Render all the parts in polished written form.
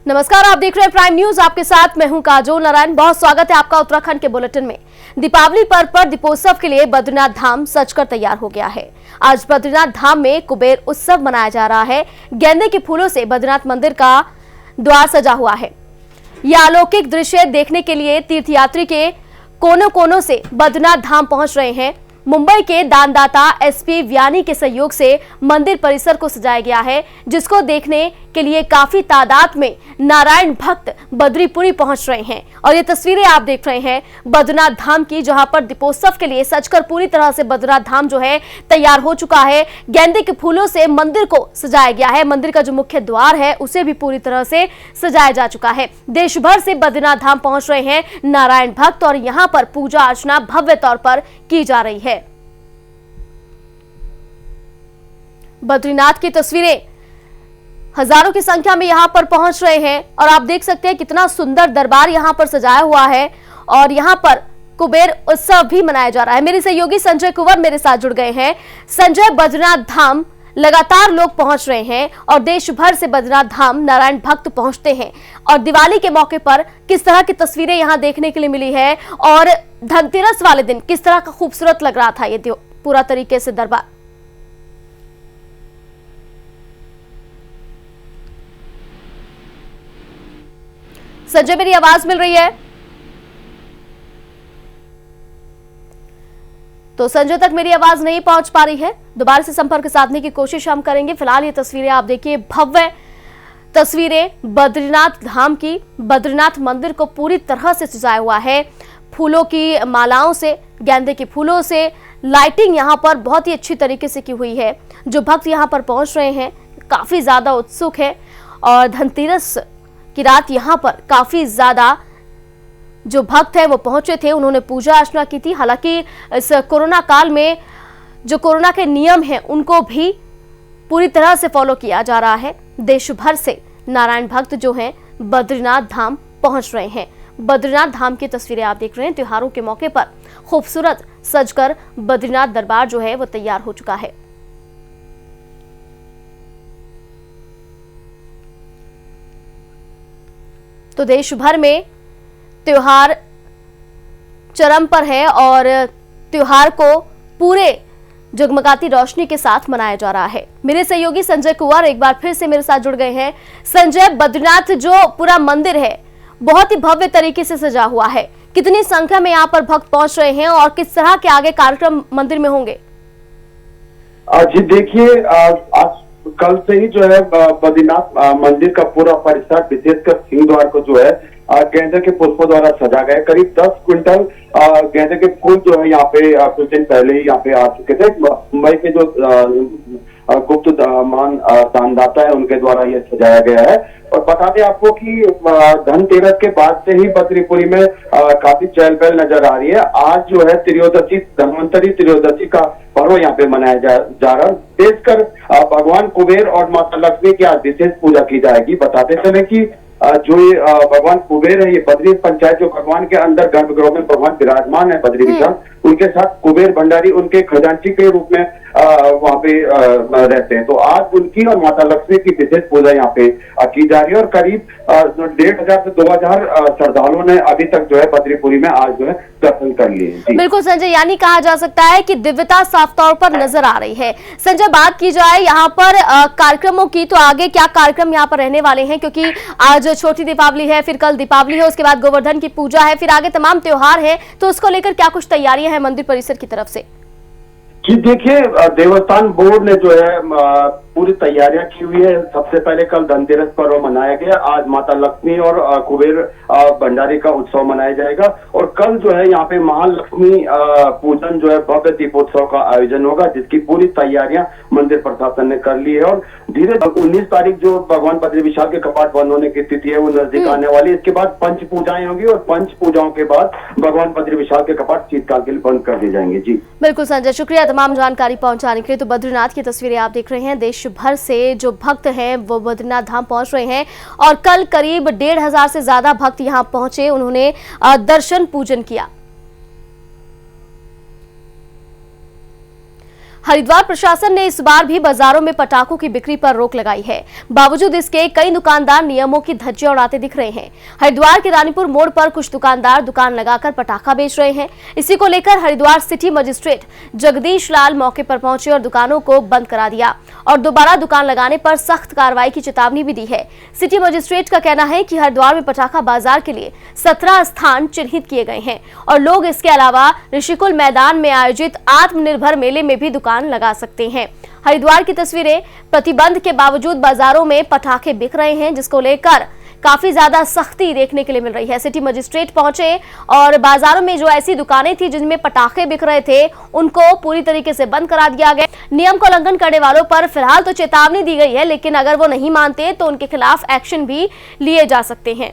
नमस्कार, आप देख रहे हैं प्राइम न्यूज। आपके साथ मैं हूं काजोल नारायण। बहुत स्वागत है आपका उत्तराखंड के बुलेटिन में। दीपावली पर्व पर दीपोत्सव के लिए बद्रीनाथ धाम सजकर तैयार हो गया है। आज बद्रीनाथ धाम में कुबेर उत्सव मनाया जा रहा है। गेंदे के फूलों से बद्रीनाथ मंदिर का द्वार सजा हुआ है। यह अलौकिक दृश्य देखने के लिए तीर्थयात्री के कोनों कोनों से बद्रीनाथ धाम पहुंच रहे हैं। मुंबई के दानदाता एसपी व्यानी के सहयोग से मंदिर परिसर को सजाया गया है, जिसको देखने के लिए काफी तादाद में नारायण भक्त बद्रीपुरी पहुंच रहे हैं। और ये तस्वीरें आप देख रहे हैं बद्रीनाथ धाम की, जहां पर दीपोत्सव के लिए सजकर पूरी तरह से बद्रीनाथ धाम जो है तैयार हो चुका है। गेंदे के फूलों से मंदिर को सजाया गया है। मंदिर का जो मुख्य द्वार है उसे भी पूरी तरह से सजाया जा चुका है। देश भर से बद्रीनाथ धाम पहुंच रहे हैं नारायण भक्त और यहाँ पर पूजा अर्चना भव्य तौर पर की जा रही है। बद्रीनाथ की तस्वीरें हजारों की संख्या में यहां पर पहुंच रहे हैं और आप देख सकते हैं कितना सुंदर दरबार यहां पर सजाया हुआ है और यहां पर कुबेर उत्सव भी मनाया जा रहा है। मेरे सहयोगी संजय कुंवर मेरे साथ जुड़ गए हैं। संजय, बद्रीनाथ धाम लगातार लोग पहुंच रहे हैं और देश भर से बद्रीनाथ धाम नारायण भक्त पहुंचते हैं और दिवाली के मौके पर किस तरह की तस्वीरें यहां देखने के लिए मिली है और धनतेरस वाले दिन किस तरह का खूबसूरत लग रहा था ये पूरा तरीके से दरबार। संजय, मेरी आवाज मिल रही है? तो संजय तक मेरी आवाज नहीं पहुंच पा रही है। दोबारा से संपर्क साधने की कोशिश हम करेंगे। फिलहाल ये तस्वीरें आप देखिए, भव्य तस्वीरें बद्रीनाथ धाम की। बद्रीनाथ मंदिर को पूरी तरह से सजाया हुआ है, फूलों की मालाओं से, गेंदे के फूलों से। लाइटिंग यहाँ पर बहुत ही अच्छी तरीके से की हुई है। जो भक्त यहाँ पर पहुंच रहे हैं काफी ज्यादा उत्सुक है और धनतेरस की रात यहाँ पर काफी ज्यादा जो भक्त हैं वो पहुंचे थे, उन्होंने पूजा अर्चना की थी। हालांकि इस कोरोना काल में जो कोरोना के नियम हैं उनको भी पूरी तरह से फॉलो किया जा रहा है। देश भर से नारायण भक्त जो हैं बद्रीनाथ धाम पहुंच रहे हैं। बद्रीनाथ धाम की तस्वीरें आप देख रहे हैं। त्योहारों के मौके पर खूबसूरत सजकर बद्रीनाथ दरबार जो है वो तैयार हो चुका है। तो देश भर में त्योहार चरम पर है और त्योहार को पूरे जगमगाती रोशनी के साथ मनाया जा रहा है। मेरे सहयोगी संजय कुंवर एक बार फिर से मेरे साथ जुड़ गए हैं। संजय, बद्रीनाथ जो पूरा मंदिर है बहुत ही भव्य तरीके से सजा हुआ है। कितनी संख्या में यहाँ पर भक्त पहुंच रहे हैं और किस तरह के आगे कार्यक्रम मंदिर में होंगे? जी देखिए, आज कल से ही जो है बद्रीनाथ मंदिर का पूरा परिसर, विशेषकर सिंह द्वार को जो है गेंदे के पुष्पों द्वारा सजा गया। करीब 10 क्विंटल गेंदे के फूल जो है यहाँ पे कुछ दिन पहले ही यहाँ पे आ चुके थे। मुंबई के जो गुप्त मान दानदाता है उनके द्वारा ये सजाया गया है। और बता दें आपको कि धनतेरस के बाद से ही बद्रीपुरी में काफी चहल पहल नजर आ रही है। आज जो है त्रयोदशी, धन्वंतरी त्रयोदशी का पर्व यहाँ पे मनाया जा रहा है। विशेषकर भगवान कुबेर और माता लक्ष्मी की आज विशेष पूजा की जाएगी। बताते चले कि जो ये भगवान कुबेर है, ये बद्री पंचायत जो भगवान के अंदर गर्भगृह में भगवान विराजमान है बद्री विशाल, उनके साथ कुबेर भंडारी उनके खजांची के रूप में वहां पे रहते हैं। तो आज उनकी और माता लक्ष्मी की विशेष पूजा यहाँ पे की जा रही है और करीब 1500 से 2000 श्रद्धालुओं ने अभी तक जो है बद्रीपुरी में आज जो है दर्शन कर लिए। बिल्कुल संजय, यानी कहा जा सकता है कि दिव्यता साफ तौर पर नजर आ रही है। संजय, बात की जाए यहाँ पर कार्यक्रमों की, तो आगे क्या कार्यक्रम यहाँ पर रहने वाले हैं? क्योंकि आज छोटी दीपावली है, फिर कल दीपावली है, उसके बाद गोवर्धन की पूजा है, फिर आगे तमाम त्योहार है, तो उसको लेकर क्या कुछ तैयारियां हैं मंदिर परिसर की तरफ से? जी देखिए, देवस्थान बोर्ड ने जो है पूरी तैयारियां की हुई है। सबसे पहले कल धनतेरस पर्व मनाया गया। आज माता लक्ष्मी और कुबेर भंडारी का उत्सव मनाया जाएगा और कल जो है यहाँ पे महालक्ष्मी पूजन जो है भव्य दीपोत्सव का आयोजन होगा, जिसकी पूरी तैयारियां मंदिर प्रशासन ने कर ली है। और धीरे 19 तारीख जो भगवान बद्री विशाल के कपाट बंद होने की तिथि है वो नजदीक आने वाली है। इसके बाद पंच पूजाएं होंगी और पंच पूजाओं के बाद भगवान बद्री विशाल के कपाट शीतकाल के लिए बंद कर दिए जाएंगे। जी बिल्कुल संजय, शुक्रिया तमाम जानकारी पहुंचाने के लिए। तो बद्रीनाथ की तस्वीरें आप देख रहे हैं। देश भर से जो भक्त हैं वो बद्रीनाथ धाम पहुंच रहे हैं और कल करीब 1500 से ज्यादा भक्त यहां पहुंचे। उन्होंने दर्शन पूजन किया। हरिद्वार प्रशासन ने इस बार भी बाजारों में पटाखों की बिक्री पर रोक लगाई है। बावजूद इसके कई दुकानदार नियमों की धज्जियां उड़ाते दिख रहे हैं। हरिद्वार के रानीपुर मोड़ पर कुछ दुकानदार दुकान लगाकर पटाखा बेच रहे हैं। इसी को लेकर हरिद्वार सिटी मजिस्ट्रेट जगदीश लाल मौके पर पहुंचे और दुकानों को बंद करा दिया और दोबारा दुकान लगाने पर सख्त कार्रवाई की चेतावनी भी दी है। सिटी मजिस्ट्रेट का कहना है कि हरिद्वार में पटाखा बाजार के लिए 17 स्थान चिन्हित किए गए हैं और लोग इसके अलावा ऋषिकुल मैदान में आयोजित आत्मनिर्भर मेले में भी दुकान लगा सकते हैं। हरिद्वार की तस्वीरें, प्रतिबंध के बावजूद बाजारों में पटाखे बिक रहे हैं, जिसको लेकर काफी ज्यादा सख्ती देखने के लिए मिल रही है। सिटी मजिस्ट्रेट पहुंचे और बाजारों में जो ऐसी दुकानें थी जिनमें पटाखे बिक रहे थे उनको पूरी तरीके से बंद करा दिया गया। नियम का उल्लंघन करने वालों पर फिलहाल तो चेतावनी दी गई है, लेकिन अगर वो नहीं मानते तो उनके खिलाफ एक्शन भी लिए जा सकते हैं।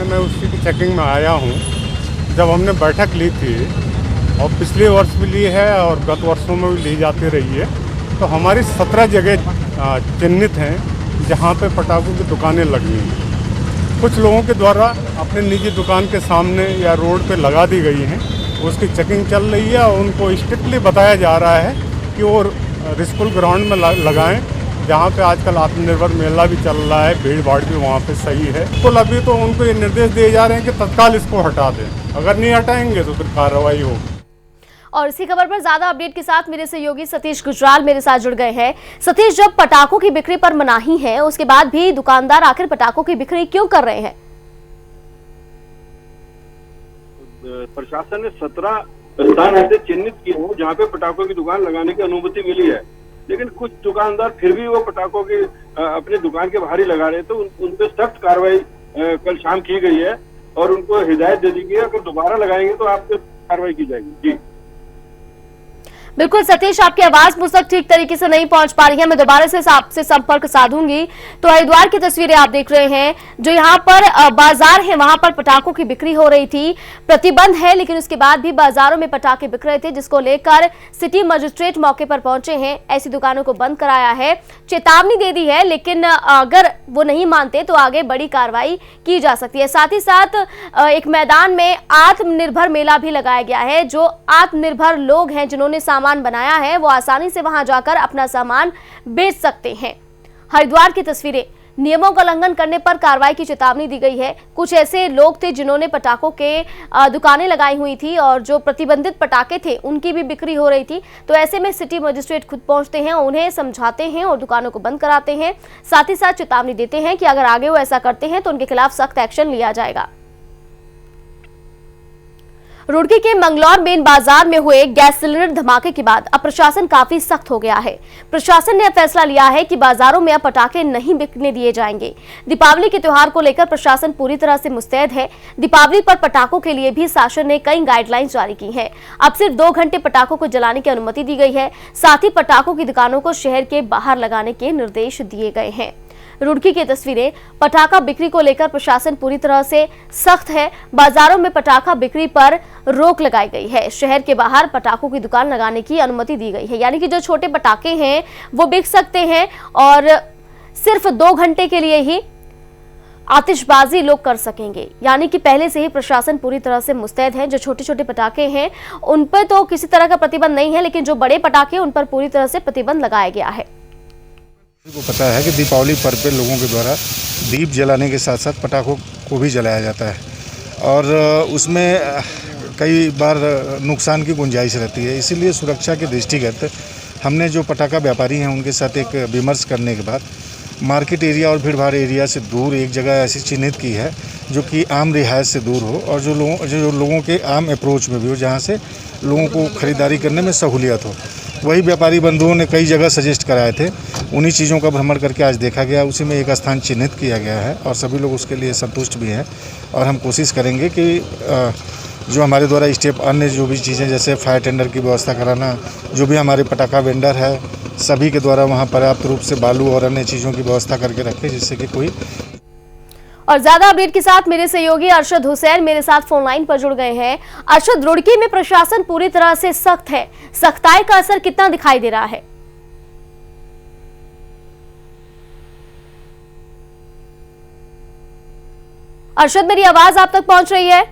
मैं उसी की चेकिंग में आया हूँ। जब हमने बैठक ली थी और पिछले वर्ष भी ली है और गत वर्षों में भी ली जाती रही है, तो हमारी 17 जगह चिन्हित हैं जहाँ पे पटाखों की दुकानें लगी हैं। कुछ लोगों के द्वारा अपने निजी दुकान के सामने या रोड पे लगा दी गई हैं, उसकी चेकिंग चल रही है और उनको स्ट्रिक्टली बताया जा रहा है कि वो ऋषिकुल ग्राउंड में लगाएं, जहाँ पे आजकल आत्मनिर्भर मेला भी चल रहा है, भीड़ भाड़ भी वहाँ पे सही है। तो अभी तो उनको ये निर्देश दिए जा रहे हैं कि तत्काल इसको हटा दें, अगर नहीं हटाएंगे तो फिर कार्रवाई होगी। और इसी खबर पर ज्यादा अपडेट के साथ मेरे सहयोगी सतीश गुजराल मेरे साथ जुड़ गए हैं। सतीश, जब पटाखों की बिक्री पर मनाही है उसके बाद भी दुकानदार आखिर पटाखों की बिक्री क्यों कर रहे हैं? प्रशासन ने 17 स्थान ऐसे चिन्हित किए हैं जहाँ पे पटाखों की दुकान लगाने की अनुमति मिली है, लेकिन कुछ दुकानदार फिर भी वो पटाखों की अपनी दुकान के बाहर ही लगा रहे हैं। तो उन पे सख्त कार्रवाई कल शाम की गई है और उनको हिदायत दे दी गई है, अगर दोबारा लगाएंगे तो आप पे कार्रवाई की जाएगी। जी बिल्कुल सतीश, आपकी आवाज मुझ तक ठीक तरीके से नहीं पहुंच पा रही है, मैं दोबारा से आपसे संपर्क साधूंगी। तो हरिद्वार की तस्वीरें आप देख रहे हैं, जो यहाँ पर बाजार है वहां पर पटाखों की बिक्री हो रही थी। प्रतिबंध है लेकिन उसके बाद भी बाजारों में पटाखे बिक रहे थे, जिसको लेकर सिटी मजिस्ट्रेट मौके पर पहुंचे हैं, ऐसी दुकानों को बंद कराया है, चेतावनी दे दी है, लेकिन अगर वो नहीं मानते तो आगे बड़ी कार्रवाई की जा सकती है। साथ ही साथ एक मैदान में आत्मनिर्भर मेला भी लगाया गया है। जो आत्मनिर्भर लोग हैं जिन्होंने सामान बनाया है वो आसानी से वहां जाकर अपना सामान बेच सकते हैं। हरिद्वार की तस्वीरें, नियमों का उल्लंघन करने पर कार्रवाई की चेतावनी दी गई है। कुछ ऐसे लोग थे जिन्होंने पटाखों के दुकानें लगाई हुई थी और जो प्रतिबंधित पटाखे थे उनकी भी बिक्री हो रही थी। तो ऐसे में सिटी मजिस्ट्रेट खुद पहुंचते हैं, उन्हें समझाते हैं और दुकानों को बंद कराते हैं। साथ ही साथ चेतावनी देते हैं कि अगर आगे वो ऐसा करते हैं तो उनके खिलाफ सख्त एक्शन लिया जाएगा। रुड़की के मंगलौर मेन बाजार में हुए गैस सिलेंडर धमाके के बाद अब प्रशासन काफी सख्त हो गया है। प्रशासन ने फैसला लिया है कि बाजारों में अब पटाखे नहीं बिकने दिए जाएंगे। दीपावली के त्योहार को लेकर प्रशासन पूरी तरह से मुस्तैद है। दीपावली पर पटाखों के लिए भी शासन ने कई गाइडलाइंस जारी की है। अब सिर्फ 2 घंटे पटाखों को जलाने की अनुमति दी गई है। साथ ही पटाखों की दुकानों को शहर के बाहर लगाने के निर्देश दिए गए हैं। रुड़की की तस्वीरें, पटाखा बिक्री को लेकर प्रशासन पूरी तरह से सख्त है। बाजारों में पटाखा बिक्री पर रोक लगाई गई है। शहर के बाहर पटाखों की दुकान लगाने की अनुमति दी गई है, यानी कि जो छोटे पटाखे हैं वो बिक सकते हैं और सिर्फ 2 घंटे के लिए ही आतिशबाजी लोग कर सकेंगे। यानी कि पहले से ही प्रशासन पूरी तरह से मुस्तैद है। जो छोटे छोटे पटाखे हैं उन पर तो किसी तरह का प्रतिबंध नहीं है, लेकिन जो बड़े पटाखे उन पर पूरी तरह से प्रतिबंध लगाया गया है। को पता है कि दीपावली पर्व पे लोगों के द्वारा दीप जलाने के साथ साथ पटाखों को भी जलाया जाता है और उसमें कई बार नुकसान की गुंजाइश रहती है। इसीलिए सुरक्षा के दृष्टिगत हमने जो पटाखा व्यापारी हैं उनके साथ एक विमर्श करने के बाद मार्केट एरिया और भीड़ भाड़ एरिया से दूर एक जगह ऐसी चिन्हित की है जो कि आम रिहायत से दूर हो और जो लोगों के आम अप्रोच में भी हो, जहाँ से लोगों को ख़रीदारी करने में सहूलियत हो। वही व्यापारी बंधुओं ने कई जगह सजेस्ट कराए थे, उन्हीं चीज़ों का भ्रमण करके आज देखा गया, उसी में एक स्थान चिन्हित किया गया है और सभी लोग उसके लिए संतुष्ट भी हैं। और हम कोशिश करेंगे कि जो हमारे द्वारा स्टेप अन्य जो भी चीज़ें जैसे फायर टेंडर की व्यवस्था कराना, जो भी हमारे पटाखा वेंडर है सभी के द्वारा वहाँ पर्याप्त रूप से बालू और अन्य चीज़ों की व्यवस्था करके रखें, जिससे कि कोई। और ज्यादा अपडेट के साथ मेरे सहयोगी अरशद हुसैन मेरे साथ फोन लाइन पर जुड़ गए हैं। अरशद, रुड़की में प्रशासन पूरी तरह से सख्त है, सख्ताई का असर कितना दिखाई दे रहा है? अरशद, मेरी आवाज आप तक पहुंच रही है?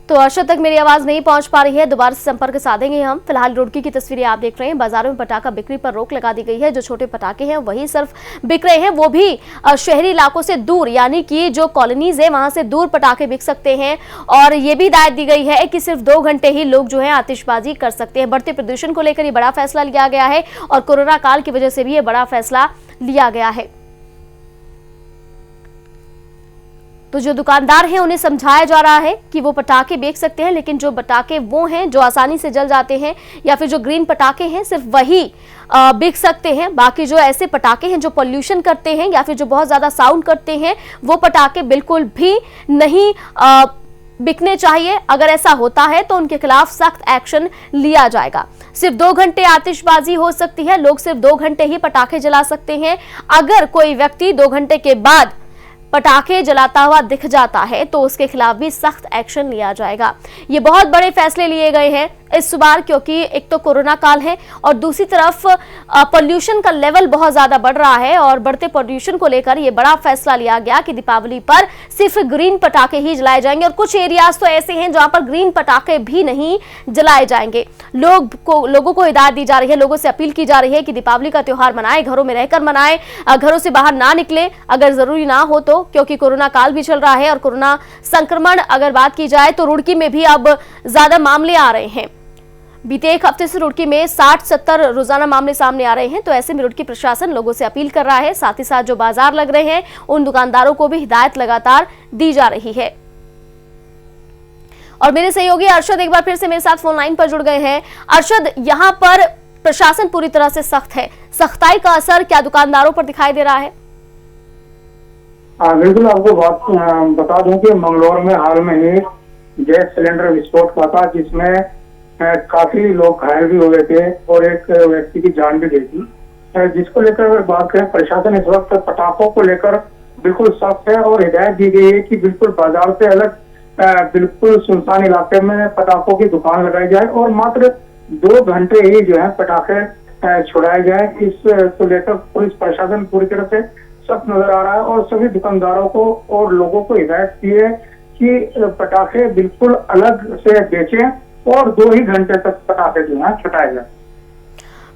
तो अरशद तक मेरी आवाज नहीं पहुंच पा रही है, दोबारा से संपर्क साधेंगे हम। फिलहाल रुड़की की तस्वीरें आप देख रहे हैं। बाजारों में पटाखा बिक्री पर रोक लगा दी गई है। जो छोटे पटाखे हैं वही सिर्फ बिक रहे हैं, वो भी शहरी इलाकों से दूर, यानी कि जो कॉलोनीज है वहां से दूर पटाखे बिक सकते हैं। और ये भी हिदायत दी गई है कि सिर्फ 2 घंटे ही लोग जो है आतिशबाजी कर सकते हैं। बढ़ते प्रदूषण को लेकर ये बड़ा फैसला लिया गया है और कोरोना काल की वजह से भी ये बड़ा फैसला लिया गया है। तो जो दुकानदार हैं उन्हें समझाया जा रहा है कि वो पटाखे बेच सकते हैं, लेकिन जो पटाखे वो हैं जो आसानी से जल जाते हैं या फिर जो ग्रीन पटाखे हैं सिर्फ वही बिक सकते हैं। बाकी जो ऐसे पटाखे हैं जो पॉल्यूशन करते हैं या फिर जो बहुत ज्यादा साउंड करते हैं वो पटाखे बिल्कुल भी नहीं बिकने चाहिए। अगर ऐसा होता है तो उनके खिलाफ सख्त एक्शन लिया जाएगा। सिर्फ 2 घंटे आतिशबाजी हो सकती है, लोग सिर्फ 2 घंटे ही पटाखे जला सकते हैं। अगर कोई व्यक्ति 2 घंटे के बाद पटाखे जलाता हुआ दिख जाता है तो उसके खिलाफ भी सख्त एक्शन लिया जाएगा। ये बहुत बड़े फैसले लिए गए हैं इस बार, क्योंकि एक तो कोरोना काल है और दूसरी तरफ पोल्यूशन का लेवल बहुत ज्यादा बढ़ रहा है। और बढ़ते पोल्यूशन को लेकर ये बड़ा फैसला लिया गया कि दीपावली पर सिर्फ ग्रीन पटाखे ही जलाए जाएंगे। और कुछ एरियाज तो ऐसे हैं जहां पर ग्रीन पटाखे भी नहीं जलाए जाएंगे। लोगों को हिदायत दी जा रही है, लोगों से अपील की जा रही है कि दीपावली का त्योहार मनाएं, घरों में रहकर मनाएं, घरों से बाहर ना निकले अगर जरूरी ना हो तो, क्योंकि कोरोना काल भी चल रहा है। और कोरोना संक्रमण अगर बात की जाए तो रुड़की में भी अब ज्यादा मामले आ रहे हैं। बीते एक हफ्ते से रुड़की में 60-70 रोजाना मामले सामने आ रहे हैं। तो ऐसे में रुड़की प्रशासन लोगों से अपील कर रहा है, साथ ही साथ जो बाजार लग रहे हैं उन दुकानदारों को भी हिदायत लगातार दी जा रही है। और मेरे सहयोगी अरशद एक बार फिर से मेरे साथ फोन लाइन पर जुड़ गए हैं। अरशद, यहाँ पर प्रशासन पूरी तरह से सख्त है, सख्ताई का असर क्या दुकानदारों पर दिखाई दे रहा है? बिल्कुल, आपको बात बता दूं कि मंगलौर में हाल में ही गैस सिलेंडर विस्फोट हुआ था, जिसमें काफी लोग घायल भी हुए थे और एक व्यक्ति की जान भी गई थी। जिसको लेकर अगर बात करें, प्रशासन इस वक्त पटाखों को लेकर बिल्कुल सख्त है और हिदायत दी गई है कि बिल्कुल बाजार से अलग बिल्कुल सुनसान इलाके में पटाखों की दुकान लगाई जाए और मात्र 2 घंटे ही जो है पटाखे छुड़ाए जाए। इस को लेकर पुलिस प्रशासन पूरी तरह से सख्त नजर आ रहा है और सभी दुकानदारों को और लोगों को हिदायत की है कि पटाखे बिल्कुल अलग से बेचें और 2 ही घंटे तक पटाखे जो है छुटाए जाए।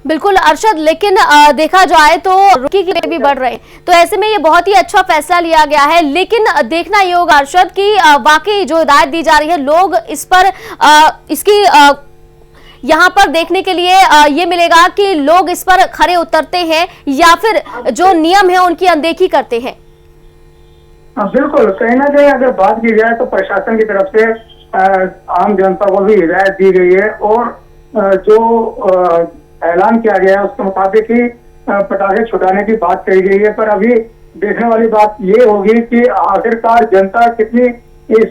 बिल्कुल अरशद, लेकिन देखा जाए तो रुड़की के भी बढ़ रहे हैं, तो ऐसे में ये बहुत ही अच्छा फैसला लिया गया है। लेकिन देखना ये होगा अरशद कि वाकई जो हिदायत दी जा रही है, लोग इस पर इसकी यहाँ पर देखने के लिए ये मिलेगा कि लोग इस पर खरे उतरते हैं या फिर जो नियम है उनकी अनदेखी करते हैं। बिल्कुल, कहीं ना कहीं अगर बात की जाए तो प्रशासन की तरफ से आम जनता को भी हिदायत दी गई है और जो ऐलान किया गया है उसके मुताबिक ही पटाखे छुटाने की बात कही गई है। पर अभी देखने वाली बात ये होगी कि आखिरकार जनता कितनी इस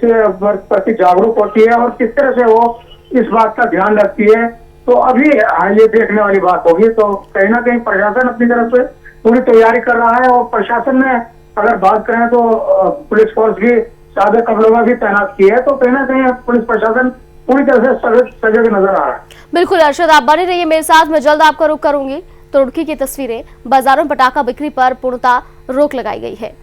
प्रति जागरूक होती है और किस तरह से वो इस बात का ध्यान रखती है। तो अभी ये देखने वाली बात होगी। तो कहीं ना कहीं प्रशासन अपनी तरफ से पूरी तैयारी कर रहा है और प्रशासन ने अगर बात करें तो पुलिस फोर्स भी सादे कपड़ों में भी तैनात की है। तो कहीं ना कहीं पुलिस प्रशासन पूरी तरह से सजग नजर आ रहा है। बिल्कुल अरशद, आप बने रहिए मेरे साथ, मैं जल्द आपका रुख करूंगी। तो रुड़की की तस्वीरें, बाजारों में पटाखा बिक्री पर पूर्णतः रोक लगाई गई है।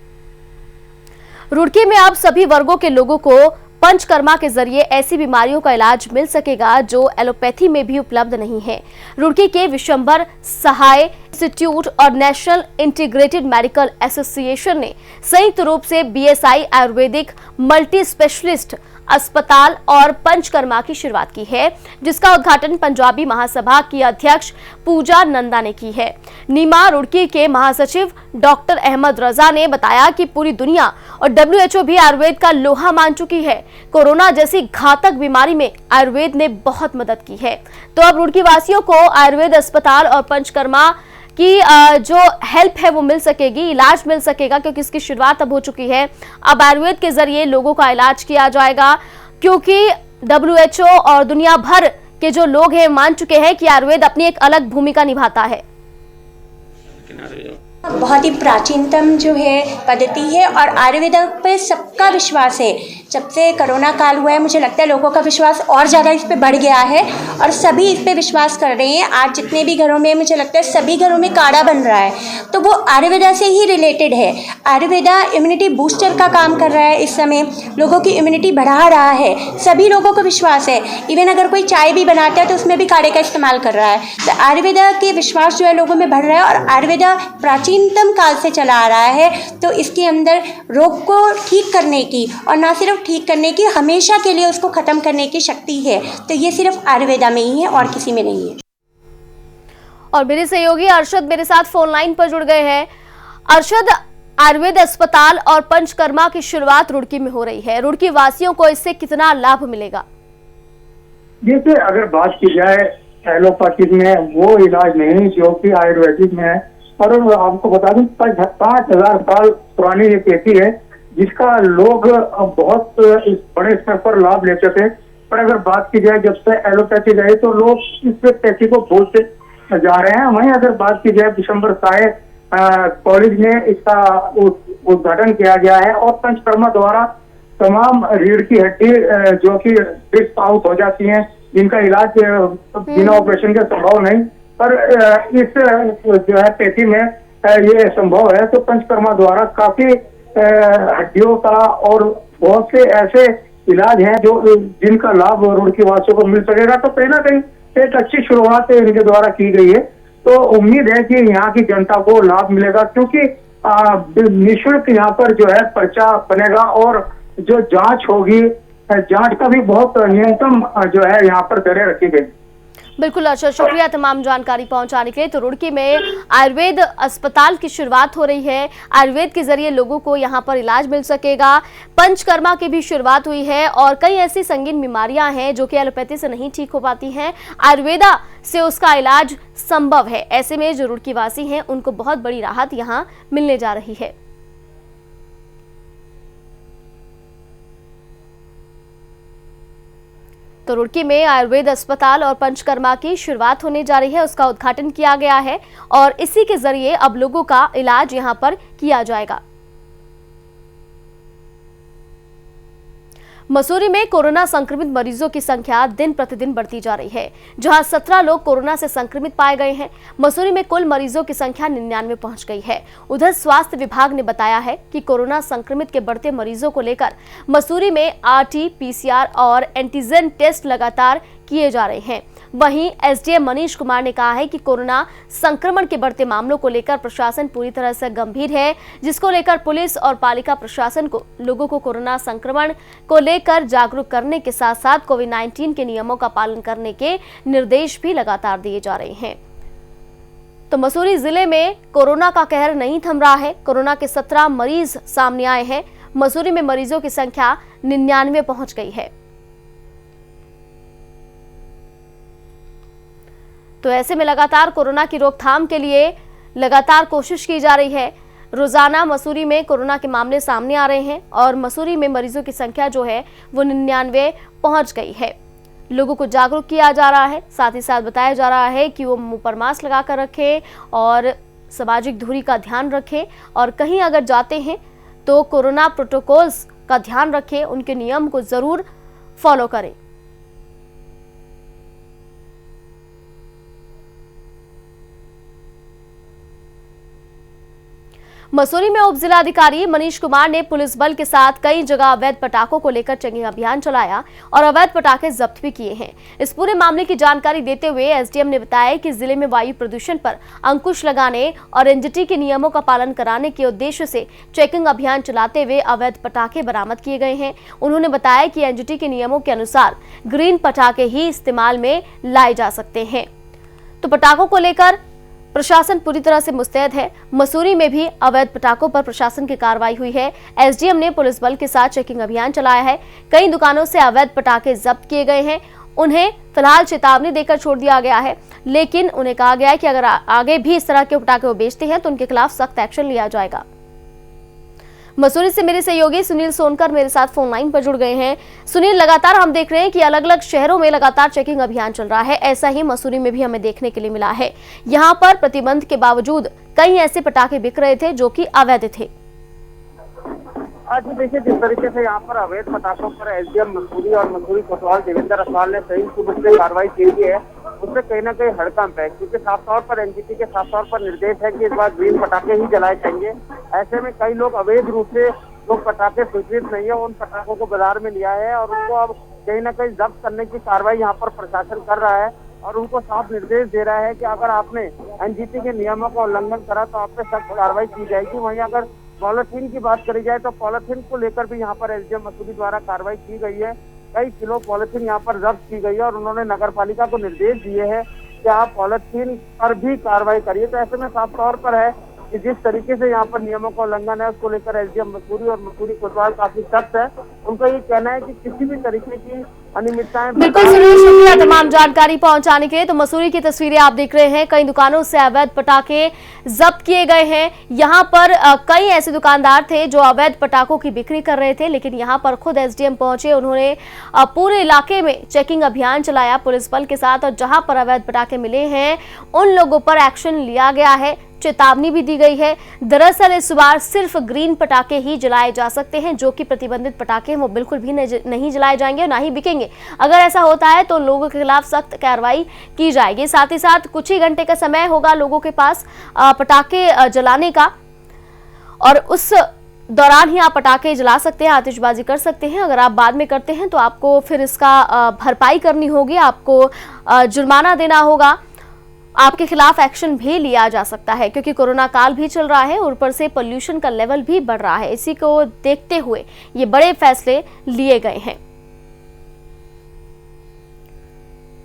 रुड़की में अब सभी वर्गों के लोगों को पंचकर्मा के जरिए ऐसी बीमारियों का इलाज मिल सकेगा जो एलोपैथी में भी उपलब्ध नहीं है। रुड़की के विशंबर सहाय इंस्टीट्यूट और नेशनल इंटीग्रेटेड मेडिकल एसोसिएशन ने संयुक्त रूप से बीएसआई आयुर्वेदिक मल्टी स्पेशलिस्ट अस्पताल और पंचकर्मा की शुरुआत की है, जिसका उद्घाटन पंजाबी महासभा की अध्यक्ष पूजा नंदा ने की है। नीमा रुड़की के महासचिव डॉक्टर अहमद रजा ने बताया कि पूरी दुनिया और WHO भी आयुर्वेद का लोहा मान चुकी है। कोरोना जैसी घातक बीमारी में आयुर्वेद ने बहुत मदद की है। तो अब रुड़की वासियों को आयुर्वेद अस्पताल और पंचकर्मा की जो हेल्प है वो मिल सकेगी, इलाज मिल सकेगा, क्योंकि इसकी शुरुआत अब हो चुकी है। अब आयुर्वेद के जरिए लोगों का इलाज किया जाएगा, क्योंकि WHO और दुनिया भर के जो लोग हैं मान चुके हैं कि आयुर्वेद अपनी एक अलग भूमिका निभाता है। बहुत ही प्राचीनतम जो है पद्धति है और आयुर्वेद पे सबका विश्वास है। जब से कोरोना काल हुआ है मुझे लगता है लोगों का विश्वास और ज़्यादा इस पे बढ़ गया है और सभी इस पे विश्वास कर रहे हैं। आज जितने भी घरों में मुझे लगता है सभी घरों में काढ़ा बन रहा है तो वो आयुर्वेदा से ही रिलेटेड है। आयुर्वेदा इम्यूनिटी बूस्टर का काम कर रहा है, इस समय लोगों की इम्यूनिटी बढ़ा रहा है, सभी लोगों को विश्वास है। इवन अगर कोई चाय भी बनाता है तो उसमें भी काढ़े का इस्तेमाल कर रहा है। तो आयुर्वेदा के विश्वास जो है लोगों में बढ़ रहा है और आयुर्वेदा प्राचीनतम काल से चला आ रहा है तो इसके अंदर रोग को ठीक करने की और ना सिर्फ ठीक करने की, हमेशा के लिए उसको ख़त्म करने की शक्ति है। तो ये सिर्फ आयुर्वेदा में ही है और किसी में नहीं है। और मेरे सहयोगी अरशद मेरे साथ फोन लाइन पर जुड़ गए हैं। अरशद, आयुर्वेद अस्पताल और पंचकर्मा की शुरुआत रुड़की में हो रही है, रुड़की वासियों को इससे कितना लाभ मिलेगा? जैसे अगर बात की जाए एलोपैथिक में वो इलाज नहीं जो कि आयुर्वेदिक में है, और आपको बता दूं 5,000 साल पुरानी ये पेटी है जिसका लोग बहुत बड़े स्तर पर लाभ लेते थे। पर अगर बात की जाए जब से एलोपैथिक आई तो लोग इस पेटी को भूलते जा रहे हैं। वहीं अगर बात की जाए दिसंबर साय कॉलेज में इसका उद्घाटन किया गया है और पंचकर्मा द्वारा तमाम रीढ़ की हड्डी जो कि डिस्क आउट हो जाती हैं जिनका इलाज बिना ऑपरेशन के संभव नहीं, पर इस जो है पेटी में ये संभव है। तो पंचकर्मा द्वारा काफी हड्डियों का और बहुत से ऐसे इलाज हैं जो जिनका लाभ रुड़की वासियों को मिल सकेगा। तो कहीं ना कहीं एक अच्छी शुरुआत इनके द्वारा की गई है। तो उम्मीद है कि यहाँ की जनता को लाभ मिलेगा क्योंकि निःशुल्क यहाँ पर जो है पर्चा बनेगा और जो जांच होगी, जांच का भी बहुत न्यूनतम जो है यहाँ पर दरें रखी गई। बिल्कुल अच्छा, शुक्रिया तमाम जानकारी पहुंचाने के लिए। तो रुड़की में आयुर्वेद अस्पताल की शुरुआत हो रही है, आयुर्वेद के जरिए लोगों को यहां पर इलाज मिल सकेगा। पंचकर्मा की भी शुरुआत हुई है और कई ऐसी संगीन बीमारियां हैं जो कि एलोपैथी से नहीं ठीक हो पाती हैं, आयुर्वेदा से उसका इलाज संभव है। ऐसे में जो रुड़की वासी हैं उनको बहुत बड़ी राहत यहाँ मिलने जा रही है। तो रुड़की में आयुर्वेद अस्पताल और पंचकर्मा की शुरुआत होने जा रही है, उसका उद्घाटन किया गया है और इसी के जरिए अब लोगों का इलाज यहां पर किया जाएगा। मसूरी में कोरोना संक्रमित मरीजों की संख्या दिन प्रतिदिन बढ़ती जा रही है, जहां 17 लोग कोरोना से संक्रमित पाए गए हैं। मसूरी में कुल मरीजों की संख्या 99 पहुंच गई है। उधर स्वास्थ्य विभाग ने बताया है कि कोरोना संक्रमित के बढ़ते मरीजों को लेकर मसूरी में RT-PCR और एंटीजन टेस्ट लगातार किए जा रहे हैं। वहीं SDM मनीष कुमार ने कहा है कि कोरोना संक्रमण के बढ़ते मामलों को लेकर प्रशासन पूरी तरह से गंभीर है, जिसको लेकर पुलिस और पालिका प्रशासन को लोगों को कोरोना संक्रमण को लेकर जागरूक करने के साथ साथ कोविड-19 के नियमों का पालन करने के निर्देश भी लगातार दिए जा रहे हैं। तो मसूरी जिले में कोरोना का कहर नहीं थम रहा है। कोरोना के 17 मरीज सामने आए हैं। मसूरी में मरीजों की संख्या 99 पहुंच गई है। तो ऐसे में लगातार कोरोना की रोकथाम के लिए लगातार कोशिश की जा रही है। रोजाना मसूरी में कोरोना के मामले सामने आ रहे हैं और मसूरी में मरीजों की संख्या जो है वो 99 पहुंच गई है। लोगों को जागरूक किया जा रहा है, साथ ही साथ बताया जा रहा है कि वो मुंह पर मास्क लगाकर रखें और सामाजिक दूरी का ध्यान रखें और कहीं अगर जाते हैं तो कोरोना प्रोटोकॉल्स का ध्यान रखें, उनके नियम को जरूर फॉलो करें। मसूरी में उप जिलाधिकारी मनीष कुमार ने पुलिस बल के साथ कई जगह अवैध पटाखों को लेकर चेकिंग अभियान चलाया और अवैध पटाखे जब्त भी किए हैं। इस पूरे मामले की जानकारी देते हुए SDM ने बताया कि जिले में वायु प्रदूषण पर अंकुश लगाने और NGT के नियमों का पालन कराने के उद्देश्य से चेकिंग अभियान चलाते हुए अवैध पटाखे बरामद किए गए हैं। उन्होंने बताया कि NGT के नियमों के अनुसार ग्रीन पटाखे ही इस्तेमाल में लाए जा सकते हैं। तो पटाखों को लेकर प्रशासन पूरी तरह से मुस्तैद है। मसूरी में भी अवैध पटाखों पर प्रशासन की कार्रवाई हुई है। SDM ने पुलिस बल के साथ चेकिंग अभियान चलाया है। कई दुकानों से अवैध पटाखे जब्त किए गए हैं। उन्हें फिलहाल चेतावनी देकर छोड़ दिया गया है, लेकिन उन्हें कहा गया है कि अगर आगे भी इस तरह के पटाखे वो बेचते हैं तो उनके खिलाफ सख्त एक्शन लिया जाएगा। मसूरी से मेरे सहयोगी सुनील सोनकर मेरे साथ फोन लाइन पर जुड़ गए हैं। सुनील, लगातार हम देख रहे हैं कि अलग अलग शहरों में लगातार चेकिंग अभियान चल रहा है, ऐसा ही मसूरी में भी हमें देखने के लिए मिला है। यहाँ पर प्रतिबंध के बावजूद कई ऐसे पटाखे बिक रहे थे जो कि अवैध थे। आज देखिए जिस तरीके से यहाँ पर अवैध पटाखों पर एसडीएम मसूरी और मसूरी कोतवाल देवेंद्र असवाल ने संयुक्त रूप से कार्रवाई की है, उससे कहीं ना कहीं हड़कंप है, क्योंकि साफ तौर पर एनजीटी के साफ तौर पर निर्देश है कि इस बार ग्रीन पटाखे ही जलाए जाएंगे। ऐसे में कई लोग अवैध रूप से जो पटाखे स्वीकृत नहीं है उन पटाखों को बाजार में लिया है और उनको अब कहीं ना कहीं जब्त करने की कार्रवाई यहाँ पर प्रशासन कर रहा है और उनको साफ निर्देश दे रहा है कि अगर आपने एनजीटी के नियमों का उल्लंघन करा तो आप पे सख्त कार्रवाई की जाएगी। वहीं अगर पॉलिथीन की बात करी जाए तो पॉलिथीन को लेकर भी यहाँ पर एसडीएम मसूरी द्वारा कार्रवाई की गई है। कई किलो पॉलिथीन यहाँ पर जब्त की गई है और उन्होंने नगर पालिका को निर्देश दिए हैं कि आप पॉलिथीन पर भी कार्रवाई करिए। तो ऐसे में साफ तौर पर है कि जिस तरीके से यहाँ पर नियमों का उल्लंघन है उसको लेकर एसडीएम मसूरी और मसूरी कोतवाल काफी सख्त है। उनका ये कहना है कि किसी भी तरीके की अनियमितताएं बिल्कुल सुनील, शुक्रिया तमाम जानकारी पहुंचाने के लिए। तो मसूरी की तस्वीरें आप देख रहे हैं, कई दुकानों से अवैध पटाखे जब्त किए गए हैं। यहाँ पर कई ऐसे दुकानदार थे जो अवैध पटाखों की बिक्री कर रहे थे, लेकिन यहाँ पर खुद एसडीएम पहुंचे, उन्होंने पूरे इलाके में चेकिंग अभियान चलाया पुलिस बल के साथ और जहां पर अवैध पटाखे मिले हैं उन लोगों पर एक्शन लिया गया है, चेतावनी भी दी गई है। दरअसल इस बार सिर्फ ग्रीन पटाखे ही जलाए जा सकते हैं, जो कि प्रतिबंधित पटाखे हैं वो बिल्कुल भी नहीं जलाए जाएंगे और ना ही बिकेंगे। अगर ऐसा होता है तो लोगों के खिलाफ सख्त कार्रवाई की जाएगी। साथ ही साथ कुछ ही घंटे का समय होगा लोगों के पास पटाखे जलाने का और उस दौरान ही आप पटाखे जला सकते हैं, आतिशबाजी कर सकते हैं। अगर आप बाद में करते हैं तो आपको फिर इसका भरपाई करनी होगी, आपको जुर्माना देना होगा, आपके खिलाफ एक्शन भी लिया जा सकता है, क्योंकि कोरोना काल भी चल रहा है और ऊपर से पोल्यूशन का लेवल भी बढ़ रहा है। इसी को देखते हुए ये बड़े फैसले लिए गए हैं।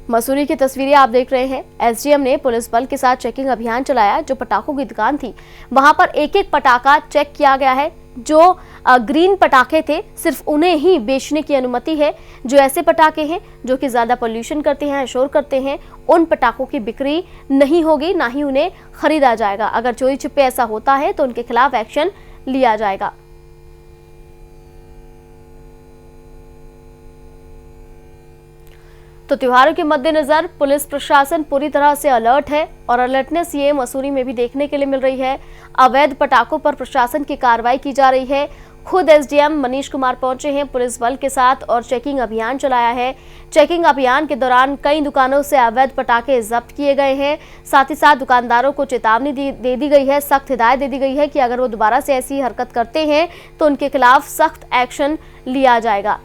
मसूरी की तस्वीरें आप देख रहे हैं, एसडीएम ने पुलिस बल के साथ चेकिंग अभियान चलाया। जो पटाखों की दुकान थी वहां पर एक एक पटाखा चेक किया गया है। जो ग्रीन पटाखे थे सिर्फ उन्हें ही बेचने की अनुमति है। जो ऐसे पटाखे हैं जो कि ज्यादा पोल्यूशन करते हैं, शोर करते हैं, उन पटाखों की बिक्री नहीं होगी, ना ही उन्हें खरीदा जाएगा। अगर चोरी छिपे ऐसा होता है तो उनके खिलाफ एक्शन लिया जाएगा। तो त्योहारों के मद्देनजर पुलिस प्रशासन पूरी तरह से अलर्ट है और अलर्टनेस ये मसूरी में भी देखने के लिए मिल रही है। अवैध पटाखों पर प्रशासन की कार्रवाई की जा रही है। खुद एसडीएम मनीष कुमार पहुंचे हैं पुलिस बल के साथ और चेकिंग अभियान चलाया है। चेकिंग अभियान के दौरान कई दुकानों से अवैध पटाखे जब्त किए गए हैं। साथ ही साथ दुकानदारों को चेतावनी दे दी गई है, सख्त हिदायत दे दी गई है कि अगर वो दोबारा से ऐसी हरकत करते हैं तो उनके खिलाफ सख्त एक्शन लिया जाएगा।